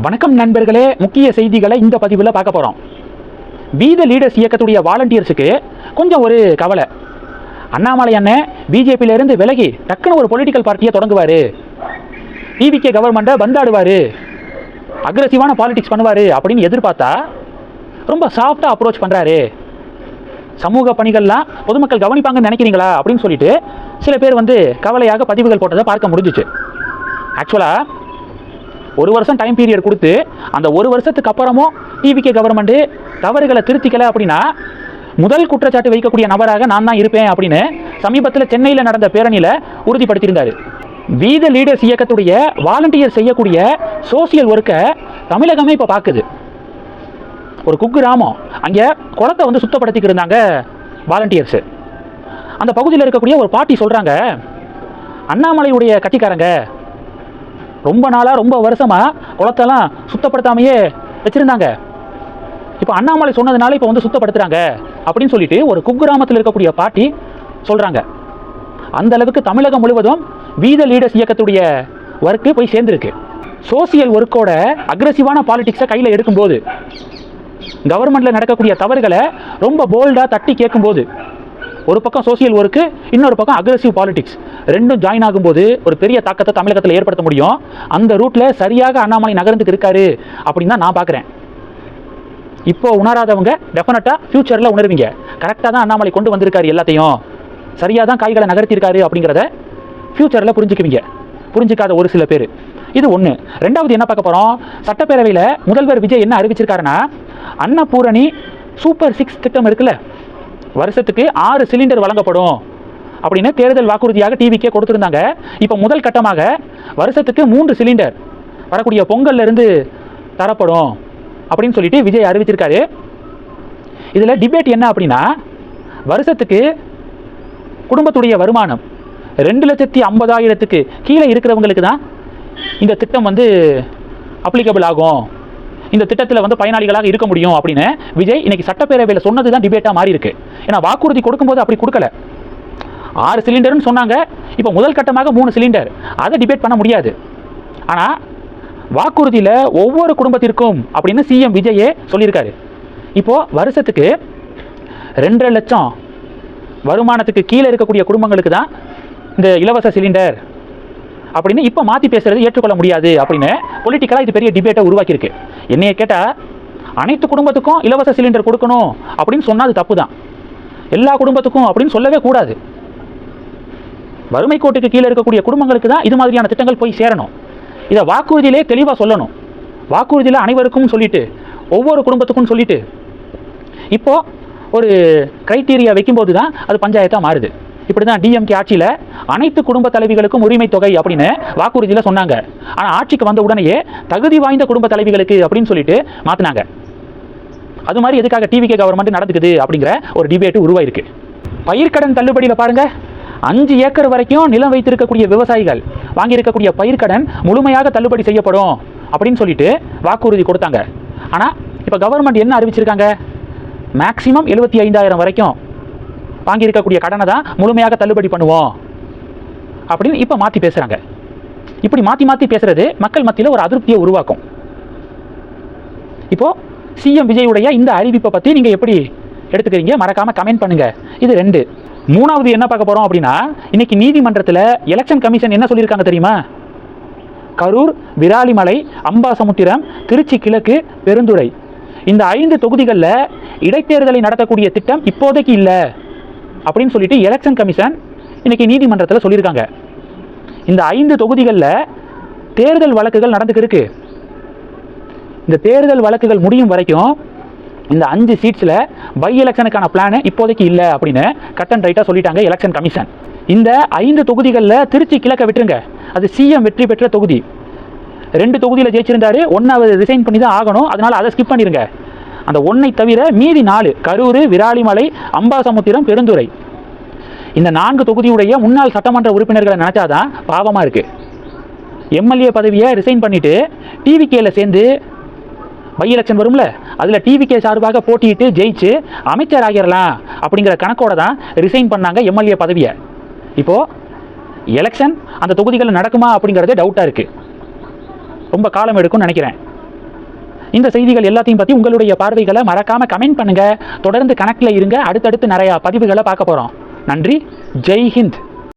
வணக்கம் நண்பர்களே, முக்கிய செய்திகளை இந்த பதிவில் பார்க்க போகிறோம். பி த லீடர்ஸ் இயக்கத்துடைய வாலண்டியர்ஸுக்கு கொஞ்சம் ஒரு கவலை. அண்ணாமலை அண்ணன் பிஜேபியிலேருந்து விலகி டக்குன்னு ஒரு பொலிட்டிக்கல் பார்ட்டியை தொடங்குவார், டிவிகே கவர்மெண்ட்டை பந்தாடுவார், அக்ரெசிவான பாலிடிக்ஸ் பண்ணுவார் அப்படின்னு எதிர்பார்த்தா ரொம்ப சாஃப்டாக அப்ரோச் பண்ணுறாரு. சமூக பணிகள்லாம் பொதுமக்கள் கவனிப்பாங்கன்னு நினைக்கிறீங்களா அப்படின்னு சொல்லிட்டு சில பேர் கவலையாக பதிவுகள் போட்டதை பார்க்க முடிஞ்சிச்சு. ஆக்சுவலாக ஒரு வருஷம் டைம் பீரியட் கொடுத்து அந்த ஒரு வருஷத்துக்கு அப்புறமும் டிவிகே கவர்மெண்ட்டு தவறுகளை திருத்திக்கலை அப்படின்னா முதல் குற்றச்சாட்டு வைக்கக்கூடிய நபராக நான் தான் இருப்பேன் அப்படின்னு சமீபத்தில் சென்னையில் நடந்த பேரணியில் உறுதிப்படுத்தியிருந்தார். வி த லீடர்ஸ் இயக்கத்துடைய வாலண்டியர் செய்யக்கூடிய சோசியல் ஒர்க்கை தமிழகமே இப்போ பார்க்குது. ஒரு குக்கிராமம், அங்கே குளத்தை சுத்தப்படுத்திக்கிட்டு இருந்தாங்க வாலண்டியர்ஸு. அந்த பகுதியில் இருக்கக்கூடிய ஒரு பாட்டி சொல்கிறாங்க, அண்ணாமலையுடைய கட்சிக்காரங்க ரொம்ப நாளாக ரொம்ப வருஷமாக குளத்தெல்லாம் சுத்தப்படுத்தாமையே வச்சுருந்தாங்க, இப்போ அண்ணாமலை சொன்னதுனால இப்போ சுத்தப்படுத்துகிறாங்க அப்படின்னு சொல்லிட்டு ஒரு குக்கிராமத்தில் இருக்கக்கூடிய பாட்டி சொல்கிறாங்க. அந்த அளவுக்கு தமிழகம் முழுவதும் வி த லீடர்ஸ் இயக்கத்துடைய ஒர்க்கு போய் சேர்ந்துருக்கு. சோசியல் ஒர்க்கோட அக்ரெசிவான பாலிடிக்ஸை கையில் எடுக்கும்போது, கவர்மெண்ட்டில் நடக்கக்கூடிய தவறுகளை ரொம்ப போல்டாக தட்டி கேட்கும்போது, ஒரு பக்கம் சோசியல் ஒர்க்கு, இன்னொரு பக்கம் அக்ரெசிவ் பாலிடிக்ஸ் ரெண்டும் ஜாயின் ஆகும்போது ஒரு பெரிய தாக்கத்தை தமிழகத்தில் ஏற்படுத்த முடியும். அந்த ரூட்டில் சரியாக அண்ணாமலை நகர்ந்துக்கு இருக்காரு அப்படின்னு தான் நான் பார்க்குறேன். இப்போ உணராதவங்க டெஃபினட்டாக ஃப்யூச்சரில் உணர்வீங்க. கரெக்டாக தான் அண்ணாமலை கொண்டு வந்திருக்காரு, எல்லாத்தையும் சரியாக தான் காய்களை நகர்த்தியிருக்காரு அப்படிங்கிறத ஃப்யூச்சரில் புரிஞ்சுக்குவீங்க. புரிஞ்சிக்காத ஒரு சில பேர். இது ஒன்று. ரெண்டாவது என்ன பார்க்க போகிறோம், சட்டப்பேரவையில் முதல்வர் விஜய் என்ன அறிவிச்சிருக்காருன்னா, அன்னபூரணி சூப்பர் 6 திட்டம் இருக்குல்ல, வருஷத்துக்கு 6 சிலிண்டர் வழங்கப்படும் அப்படின்னு தேர்தல் வாக்குறுதியாக டிவிக்கே கொடுத்துருந்தாங்க. இப்போ முதல் கட்டமாக வருஷத்துக்கு 3 சிலிண்டர் வரக்கூடிய பொங்கல்ல இருந்து தரப்படும் அப்படின்னு சொல்லிட்டு விஜய் அறிவிச்சிருக்காரு. இதில் டிபேட் என்ன அப்படின்னா, வருஷத்துக்கு குடும்பத்துடைய வருமானம் 2,50,000க்கு கீழே இருக்கிறவங்களுக்கு தான் இந்த திட்டம் அப்ளிகபிள் ஆகும், இந்த திட்டத்தில் பயனாளிகளாக இருக்க முடியும் அப்படின்னு விஜய் இன்னைக்கு சட்டப்பேரவையில் சொன்னது தான் டிபேட்டாக மாறி இருக்கு. ஏன்னா வாக்குறுதி கொடுக்கும்போது அப்படி கொடுக்கல. 6 சிலிண்டர்னு சொன்னாங்க, இப்போ முதல் கட்டமாக 3 சிலிண்டர், அதை டிபேட் பண்ண முடியாது. ஆனால் வாக்குறுதியில் ஒவ்வொரு குடும்பத்திற்கும் அப்படின்னு சிஎம் விஜயே சொல்லியிருக்காரு. இப்போது வருஷத்துக்கு 2.5 லட்சம் வருமானத்துக்கு கீழே இருக்கக்கூடிய குடும்பங்களுக்கு தான் இந்த இலவச சிலிண்டர் அப்படின்னு இப்போ மாற்றி பேசுறது ஏற்றுக்கொள்ள முடியாது அப்படின்னு பொலிட்டிக்கலாக இது பெரிய டிபேட்டை உருவாக்கியிருக்கு. என்னைய கேட்டால் அனைத்து குடும்பத்துக்கும் இலவச சிலிண்டர் கொடுக்கணும் அப்படின்னு சொன்னால் அது தப்பு தான். எல்லா குடும்பத்துக்கும் அப்படின்னு சொல்லவே கூடாது. வறுமை கோட்டுக்கு கீழே இருக்கக்கூடிய குடும்பங்களுக்கு தான் இது மாதிரியான திட்டங்கள் போய் சேரணும். இதை வாக்குறுதியிலே தெளிவாக சொல்லணும். வாக்குறுதியில் அனைவருக்கும் சொல்லிட்டு ஒவ்வொரு குடும்பத்துக்கும் சொல்லிட்டு இப்போ ஒரு கிரைட்டீரியா வைக்கும்போது தான் அது பஞ்சாயத்தாக மாறுது. இப்படி தான் டிஎம்கே ஆட்சியில் அனைத்து குடும்ப தலைவிகளுக்கும் உரிமை தொகை அப்படின்னு வாக்குறுதியில் சொன்னாங்க. ஆனால் ஆட்சிக்கு வந்த உடனேயே தகுதி வாய்ந்த குடும்ப தலைவிகளுக்கு அப்படின்னு சொல்லிட்டு மாற்றினாங்க. அது மாதிரி எதுக்காக டிவிகே கவர்மெண்ட் நடந்துக்குது அப்படிங்கிற ஒரு டிபேட்டு உருவாயிருக்கு. பயிர்க்கடன் தள்ளுபடியில் பாருங்கள், 5 ஏக்கர் வரைக்கும் நிலம் வைத்திருக்கக்கூடிய விவசாயிகள் வாங்கியிருக்கக்கூடிய பயிர்க்கடன் முழுமையாக தள்ளுபடி செய்யப்படும் அப்படின்னு சொல்லிட்டு வாக்குறுதி கொடுத்தாங்க. ஆனால் இப்போ கவர்மெண்ட் என்ன அறிவிச்சிருக்காங்க, மேக்சிமம் 75,000 வரைக்கும் வாங்கியிருக்கக்கூடிய கடனை தான் முழுமையாக தள்ளுபடி பண்ணுவோம் அப்படின்னு இப்போ மாற்றி பேசுகிறாங்க. இப்படி மாற்றி மாற்றி பேசுகிறது மக்கள் மத்தியில் ஒரு அதிருப்தியை உருவாக்கும். இப்போது சிஎம் விஜயுடைய இந்த அறிவிப்பை பற்றி நீங்கள் எப்படி எடுத்துக்கிறீங்க, மறக்காமல் கமெண்ட் பண்ணுங்கள். இது 2. 3வது என்ன பார்க்க போகிறோம் அப்படின்னா, இன்னைக்கு நீதிமன்றத்தில் எலெக்ஷன் கமிஷன் என்ன சொல்லியிருக்காங்க தெரியுமா, கரூர், விராலிமலை, அம்பாசமுத்திரம், திருச்சி கிழக்கு, பெருந்துறை இந்த 5 தொகுதிகளில் இடைத்தேர்தலை நடத்தக்கூடிய திட்டம் இப்போதைக்கு இல்லை அப்படின்னு சொல்லிட்டு எலெக்ஷன் கமிஷன் இன்னைக்கு நீதிமன்றத்தில் சொல்லியிருக்காங்க. இந்த 5 தொகுதிகளில் தேர்தல் வழக்குகள் நடந்துக்கிருக்கு. இந்த தேர்தல் வழக்குகள் முடியும் வரைக்கும் இந்த 5 சீட்ஸில் பை எலெக்ஷனுக்கான பிளான் இப்போதைக்கு இல்லை அப்படின்னு கட் அண்ட் ரைட்டாக சொல்லிட்டாங்க எலெக்ஷன் கமிஷன். இந்த 5 தொகுதிகளில் திருச்சி கிழக்க விட்டுருங்க, அது சிஎம் வெற்றி பெற்ற தொகுதி. 2 தொகுதியில் ஜெயிச்சிருந்தாரு, 1 அவர் ரிசைன் பண்ணி தான் ஆகணும், அதனால் அதை ஸ்கிப் பண்ணிடுங்க. அந்த 1ஐ தவிர மீதி 4 கரூர், விராலிமலை, அம்பாசமுத்திரம், பெருந்துறை இந்த 4 தொகுதியுடைய முன்னாள் சட்டமன்ற உறுப்பினர்களை நினச்சாதான் பாவமாக இருக்குது. எம்எல்ஏ பதவியை ரிசைன் பண்ணிவிட்டு டிவிகேல சேர்ந்து பை எலெக்ஷன் வரும்ல, அதில் டிவிகே சார்பாக போட்டியிட்டு ஜெயிச்சு அமைச்சர் ஆகிடலாம் அப்படிங்கிற கணக்கோட தான் ரிசைன் பண்ணாங்க எம்எல்ஏ பதவியை. இப்போது எலெக்ஷன் அந்த தொகுதிகளில் நடக்குமா அப்படிங்கிறதே டவுட்டாக இருக்குது. ரொம்ப காலம் எடுக்கும்னு நினைக்கிறேன். இந்த செய்திகள் எல்லாத்தையும் பற்றி உங்களுடைய பார்வைகளை மறக்காமல் கமெண்ட் பண்ணுங்கள். தொடர்ந்து கனெக்டில் இருங்க. அடுத்தடுத்து நிறையா பதிவுகளை பார்க்க போகிறோம். நன்றி. ஜெய் ஹிந்த்.